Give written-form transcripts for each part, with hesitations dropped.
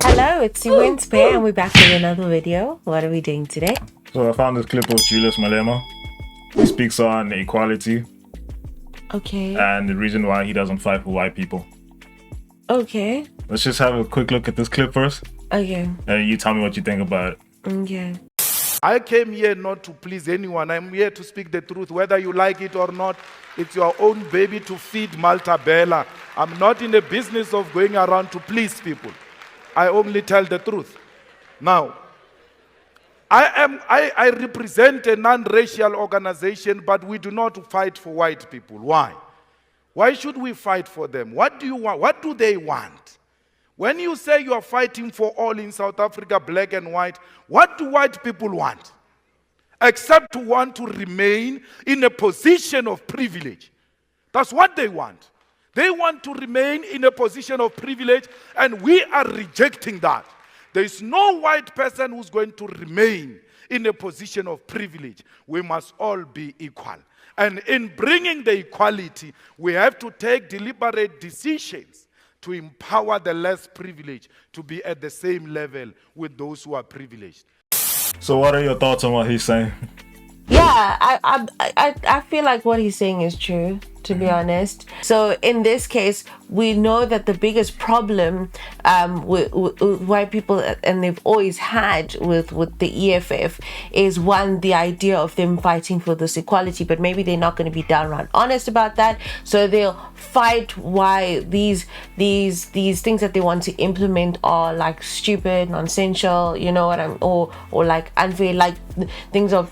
Hello, it's Wednesday and we're back with another video. What are we doing today? So I found this clip of Julius Malema. He speaks on equality Okay. and the reason why he doesn't fight for white people. Okay. Let's just have a quick look at this clip first. Okay. And you tell me what you think about it. Okay. I came here not to please anyone. I'm here to speak the truth, whether you like it or not. It's your own baby to feed, Malta Bella. I'm not in the business of going around to please people. I only tell the truth. Now, I represent a non-racial organization, but we do not fight for white people. Why? Why should we fight for them? What do you want? What do they want? When you say you are fighting for all in South Africa, black and white, what do white people want? Except to want to remain in a position of privilege. That's what they want. They want to remain in a position of privilege, and we are rejecting that. There is no white person who's going to remain in a position of privilege. We must all be equal. And in bringing the equality, we have to take deliberate decisions to empower the less privileged to be at the same level with those who are privileged. So what are your thoughts on what he's saying? Yeah, I feel like what he's saying is true, to be honest. So in this case, we know that the biggest problem with white people, and they've always had with the EFF, is one, the idea of them fighting for this equality, but maybe they're not going to be downright honest about that. So they'll fight why these things that they want to implement are like stupid, nonsensical, you know what I'm, or like unfair, like things of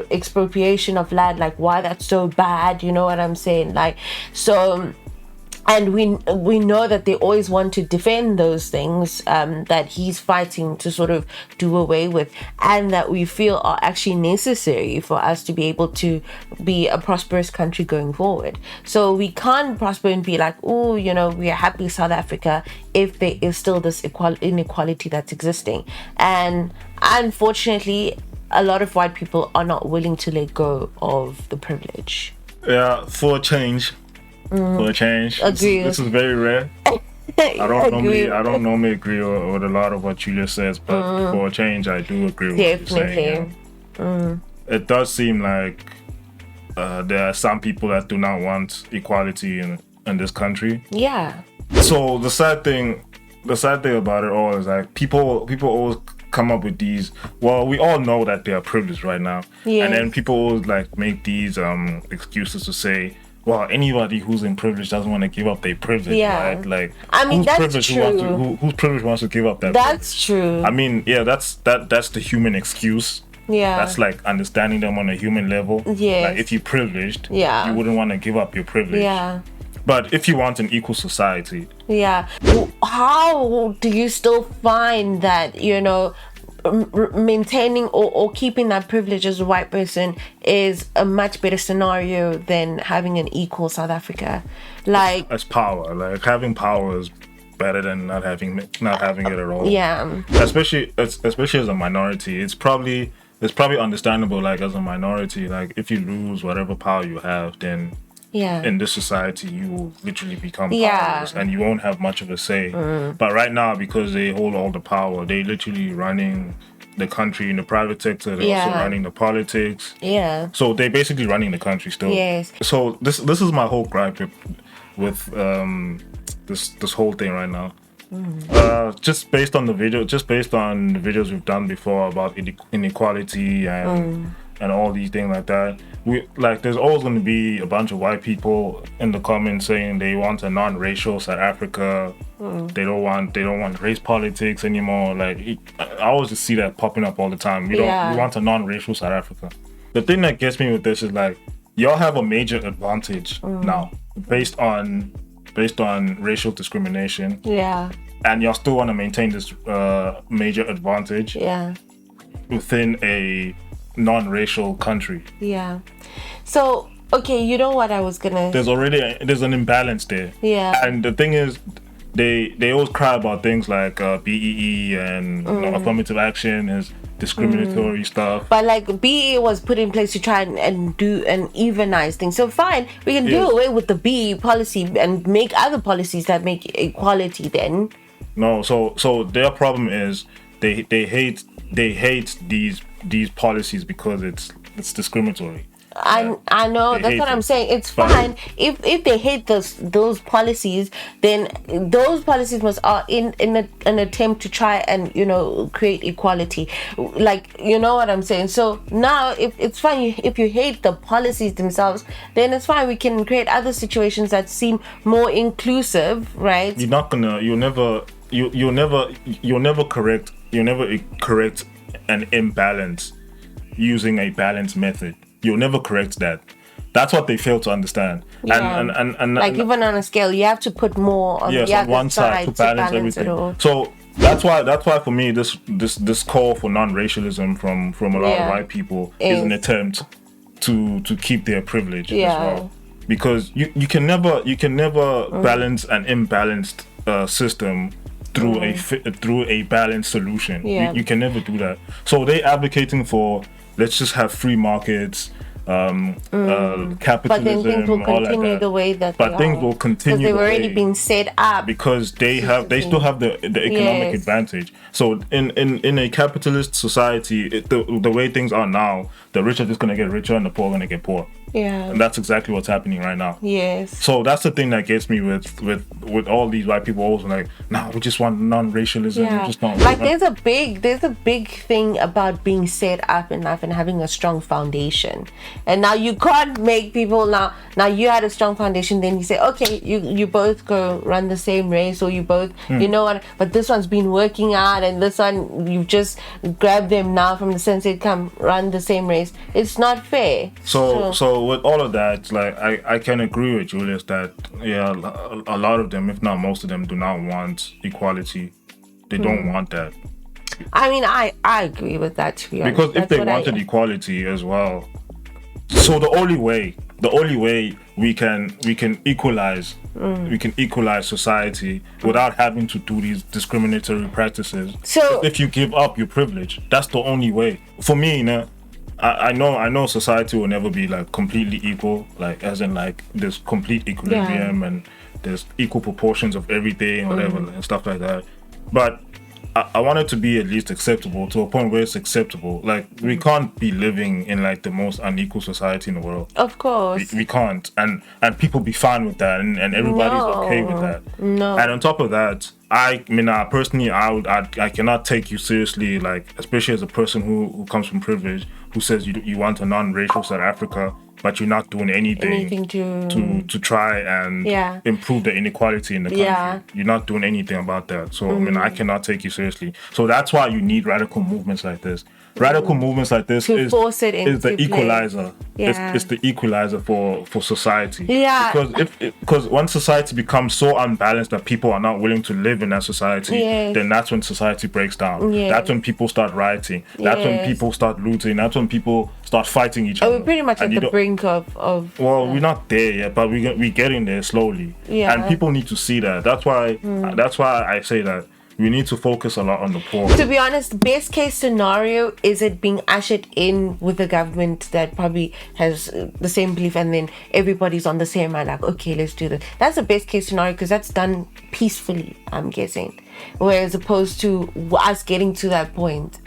expropriation of land, like why that's so bad, you know what I'm saying? Like, so, and we know that they always want to defend those things that he's fighting to sort of do away with, and that we feel are actually necessary for us to be able to be a prosperous country going forward. So we can't prosper and be like, oh, you know, we are happy South Africa, if there is still this inequality that's existing. And unfortunately, a lot of white people are not willing to let go of the privilege. Yeah, for a change. For a change. Agree. This is very rare. I don't normally agree with a lot of what Julius says, but for a change, I do agree with what you're saying. It does seem like there are some people that do not want equality in this country. Yeah. So the sad thing about it all is like people always come up with these, well, we all know that they are privileged right now. Yes. And then people always like make these excuses to say, well, anybody who's in privilege doesn't want to give up their privilege, Yeah. right? Like, I mean, that's whose privilege wants to give up that That's privilege? true. I mean, yeah, that's the human excuse. Yeah. That's like understanding them on a human level. Yes. Like, if you're privileged, Yeah. you wouldn't want to give up your privilege. Yeah. But if you want an equal society, Yeah. How do you still find that, you know, maintaining or keeping that privilege as a white person is a much better scenario than having an equal South Africa? Like, as power, like having power is better than not having it at all. yeah. Especially as a minority, it's probably understandable. Like, as a minority, like if you lose whatever power you have, then Yeah. in this society you will literally become Yeah. powerless and you won't have much of a say. But right now, because they hold all the power, they literally running the country in the private sector. They're also Yeah. running the politics. Yeah. So they're basically running the country still. Yes. So this is my whole gripe with this whole thing right now. Just based on the videos we've done before about inequality and all these things like that. There's always going to be a bunch of white people in the comments saying they want a non-racial South Africa. They don't want race politics anymore. Like, I always just see that popping up all the time. We want a non-racial South Africa. The thing that gets me with this is like, y'all have a major advantage now based on racial discrimination. Yeah. And y'all still want to maintain this major advantage within a non-racial country. Yeah. So, okay, you know what I was gonna... There's an imbalance there. Yeah. And the thing is, they always cry about things like BEE and affirmative action is discriminatory stuff. But like BE was put in place to try and do and evenize things. So fine, we can do away with the BE policy and make other policies that make equality then. No, so their problem is they hate these policies because it's discriminatory. I know, They that's hate what I'm it. saying. It's But- fine if they hate those policies, then those policies must are in an attempt to try and create equality. Like, you know what I'm saying? So now if it's fine if you hate the policies themselves, then it's fine. We can create other situations that seem more inclusive, right? You'll never correct an imbalance using a balanced method. You'll never correct that. That's what they fail to understand. Yeah. And Like, even on a scale, you have to put more on yes, the on other one side to balance it everything. all. So that's why for me this call for non-racialism from a lot of Yeah. white people is an attempt to keep their privilege Yeah. as well. Because you can never balance an imbalanced system through a balanced solution. Yeah. You can never do that. So they advocating for, let's just have free markets, capitalism, But then things will all like continue that. the way that But they things are. will continue because they've the already way- been set up. because they still have the economic Yes. advantage. So in a capitalist society, the way things are now, the rich are just gonna get richer and the poor are gonna get poor. Yeah. And that's exactly what's happening right now. Yes. So that's the thing that gets me with all these white people also like, nah, we just want non-racialism. Yeah. We just don't Like, there's a big thing about being set up in life and having a strong foundation. And now you can't make people now you had a strong foundation, then you say, okay, you both go run the same race, or you both you know what, but this one's been working out and this one you've just grabbed them now from the sense they come run the same race. It's not fair. So with all of that, like I can agree with Julius that a lot of them, if not most of them, do not want equality. They don't want that. I mean, I agree with that, to be honest. Because if That's they what wanted equality as well, so the only way we can equalize society without having to do these discriminatory practices. So- if you give up your privilege, that's the only way. For me, I know society will never be like completely equal, like as in like there's complete equilibrium and there's equal proportions of everything, whatever, and stuff like that. But I want it to be at least acceptable, to a point where it's acceptable. Like, we can't be living in like the most unequal society in the world. Of course. We can't, and people be fine with that, and everybody's okay with that. No. And on top of that, I personally, I cannot take you seriously, like, especially as a person who comes from privilege, who says you want a non-racial South Africa, but you're not doing anything to try and Yeah. improve the inequality in the country. Yeah. You're not doing anything about that. So I cannot take you seriously. So that's why you need radical movements like this. Radical movements like this To is force it is the into equalizer. Yeah. It's the equalizer for society. Yeah. Because once society becomes so unbalanced that people are not willing to live in that society, Yes. then that's when society breaks down. Yes. That's when people start rioting. That's when Yes. people start looting. That's when people start fighting each other. We're pretty much And at you the don't- brink of Well, we're not there yet, but we're getting there slowly. Yeah. And people need to see that. That's why I say that we need to focus a lot on the poor. To be honest, best case scenario is it being ushered in with a government that probably has the same belief, and then everybody's on the same mind, like, okay, let's do this. That's the best case scenario, because that's done peacefully, I'm guessing. Whereas opposed to us getting to that point,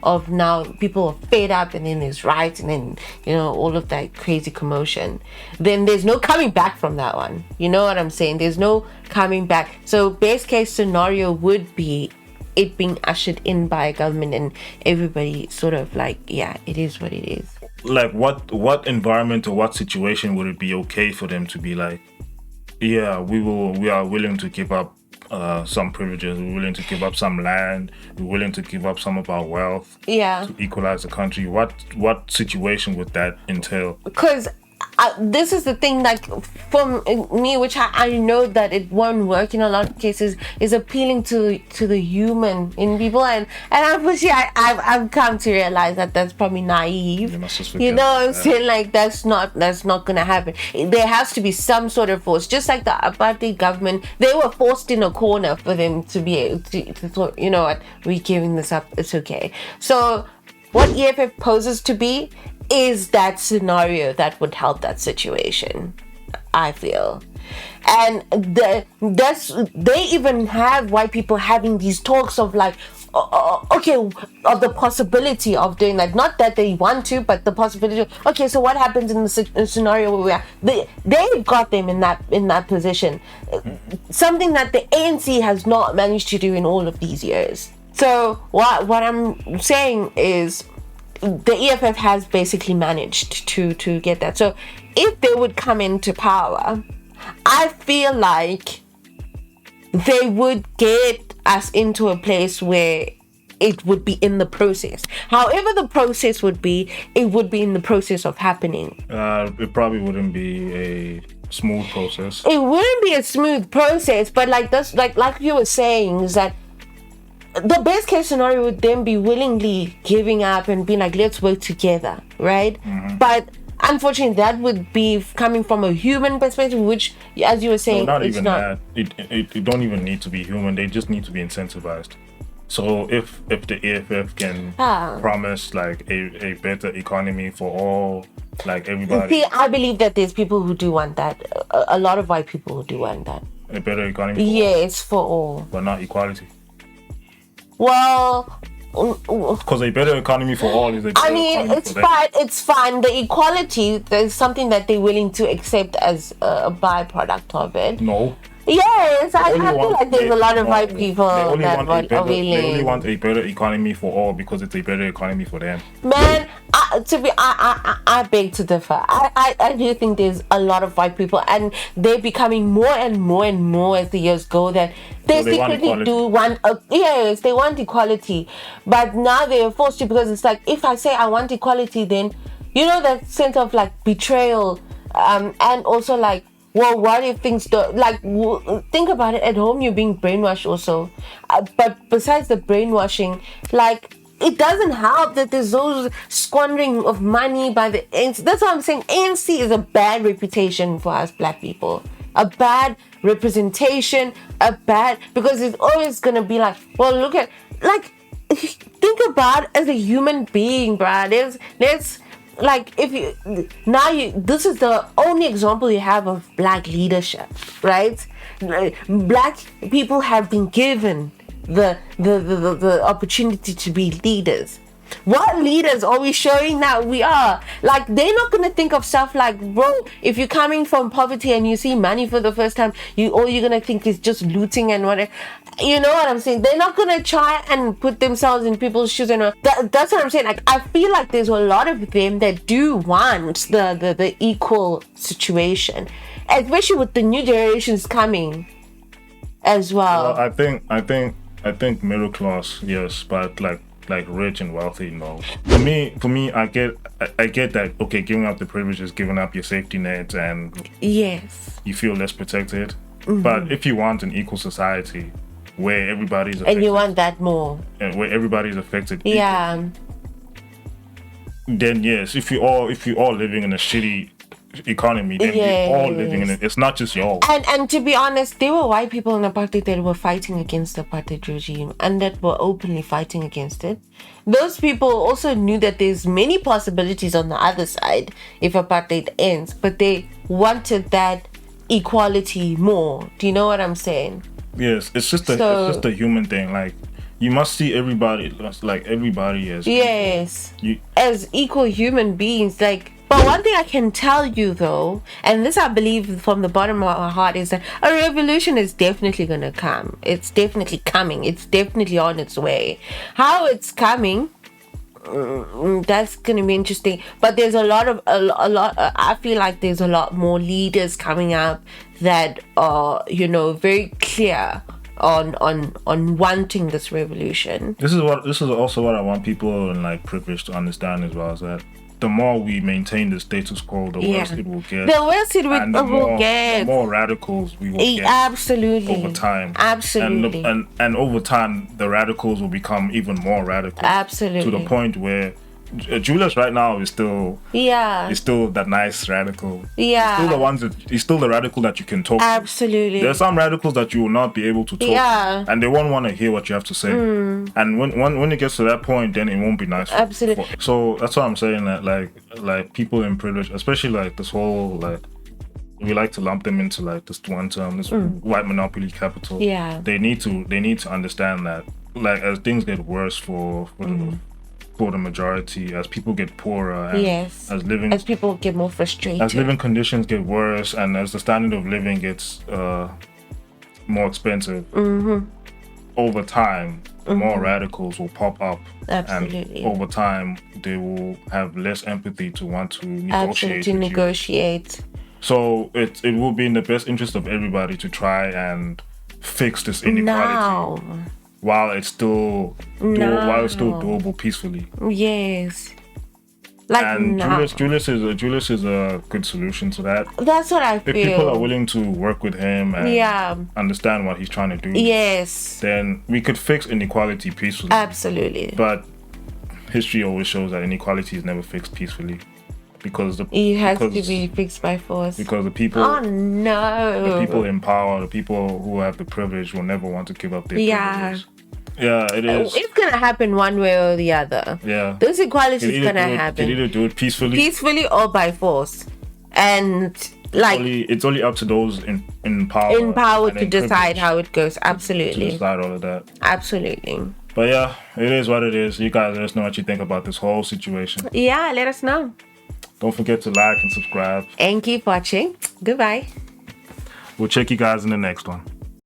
of now people are fed up, and then there's riots, and then all of that crazy commotion, then there's no coming back from that one. You know what I'm saying? There's no coming back. So best case scenario would be it being ushered in by a government, and everybody sort of like, yeah, it is what it is. Like, what environment or what situation would it be okay for them to be like, yeah, we are willing to give up some privileges, we're willing to give up some land, we're willing to give up some of our wealth Yeah, to equalize the country? What situation would that entail? because this is the thing, like, from me, which I know that it won't work in a lot of cases, is appealing to the human in people, and unfortunately I've come to realize that that's probably naive. You must just You forget know what I'm that. saying? Like, that's not gonna happen. There has to be some sort of force, just like the apartheid government. They were forced in a corner for them to be able to you know what, we're giving this up, it's okay. So what EFF poses to be is that scenario that would help that situation, I feel. And they even have white people having these talks of like, okay, of the possibility of doing that. Not that they want to, but the possibility of, okay, so what happens in the scenario where we are? They've got them in that position. Something that the ANC has not managed to do in all of these years. So what I'm saying is the EFF has basically managed to get that. So if they would come into power, I feel like they would get us into a place where it would be in the process. However the process would be, it would be in the process of happening. It probably wouldn't be a smooth process. It wouldn't be a smooth process, but like that's like you were saying, is that the best case scenario would then be willingly giving up and being like, let's work together, right? But unfortunately, that would be coming from a human perspective, which, as you were saying, no, not it's even not. that. It don't even need to be human. They just need to be incentivized. So if the EFF can promise like a better economy for all, like everybody. See, I believe that there's people who do want that. A lot of white people who do want that. A better economy for all, Yes, for all. but not equality. Well, Because a better economy for all is a better I mean, economy it's for them. fine. It's fine. The equality, there's something that they're willing to accept as a byproduct of it. No. Yes, I Only feel want- like there's a lot of no, white people they only that want a are better, They only willing. want a better economy for all because it's a better economy for them. Man, I beg to differ. I do think there's a lot of white people, and they're becoming more and more and more as the years go, that they So they want secretly equality. do want. Yes, they want equality, but now they're forced to, because it's like, if I say I want equality, then you know that sense of like betrayal, and also like, well, what if things don't, like, think about it, at home you're being brainwashed also, but besides the brainwashing, like, it doesn't help that there's those squandering of money by the ANC. That's what I'm saying. ANC is a bad reputation for us black people, a bad representation, because it's always gonna be like, well, look at, like, think about it as a human being, bruh. There's like, if you this is the only example you have of black leadership, right? Black people have been given the opportunity to be leaders. What leaders are we showing that we are? Like, they're not gonna think of stuff like, bro, if you're coming from poverty and you see money for the first time, all you're gonna think is just looting and whatever. You know what I'm saying? They're not gonna try and put themselves in people's shoes, and that's what I'm saying. Like, I feel like there's a lot of them that do want the equal situation, especially with the new generations coming as well. I think middle class, yes, but like rich and wealthy, no. For me, I get that. Okay, giving up the privilege is giving up your safety net, and Yes. you feel less protected. But if you want an equal society where everybody's affected, And you want that more. and where everybody's affected, Yeah. then yes, if you all living in a shitty economy, then we're all living in it. It's not just y'all. And to be honest, there were white people in apartheid that were fighting against the apartheid regime, and that were openly fighting against it. Those people also knew that there's many possibilities on the other side if apartheid ends, but they wanted that equality more. Do you know what I'm saying? Yes, it's just a human thing. Like, you must see everybody as Yes. You, As equal human beings, like. But one thing I can tell you though, and this I believe from the bottom of my heart, is that a revolution is definitely gonna come. It's definitely coming. It's definitely on its way. How it's coming, that's gonna be interesting. But there's a lot. I feel like there's a lot more leaders coming up that are, very clear on wanting this revolution. this is also what I want people in like privilege to understand as well, is that the more we maintain the status quo, the worse it will get. The worse it and will get. The more radicals we will get. Absolutely. Over time. Absolutely. And over time, the radicals will become even more radical. Absolutely. To the point where Julius right now is still Yeah. is still that nice radical. Yeah. He's still the radical that you can talk to. Absolutely. There are some radicals that you will not be able to talk Yeah. to, and they won't want to hear what you have to say. And when it gets to that point, then it won't be nice. Absolutely. So that's what I'm saying, that like people in privilege, especially like this whole like we like to lump them into like this one term, this white monopoly capital. Yeah. They need to understand that, like, as things get worse for the majority, as people get poorer, and Yes. as people get more frustrated. as living conditions get worse, and as the standard of living gets more expensive, over time, more radicals will pop up. Absolutely. And over time, they will have less empathy to want to negotiate. Absolutely with you. negotiate. So it will be in the best interest of everybody to try and fix this inequality Now. while it's still doable peacefully. Yes. Like And now. Julius is a good solution to that. That's what I If feel. people are willing to work with him and Yeah. understand what he's trying to do, Yes. then we could fix inequality peacefully. Absolutely. But history always shows that inequality is never fixed peacefully, because It has to be fixed by force. because the people Oh no. the people in power, the people who have the privilege, will never want to give up their privilege. Yeah, it is. It's gonna happen one way or the other. Yeah, Those equalities Can either gonna do it- happen. Can either do it peacefully. Or by force. And like It's only up to those in power. and to in decide privilege how it goes. to Absolutely. decide all of that. Absolutely. But yeah, it is what it is. You guys let us know what you think about this whole situation. Yeah, let us know. Don't forget to like and subscribe. And keep watching. Goodbye. We'll check you guys in the next one.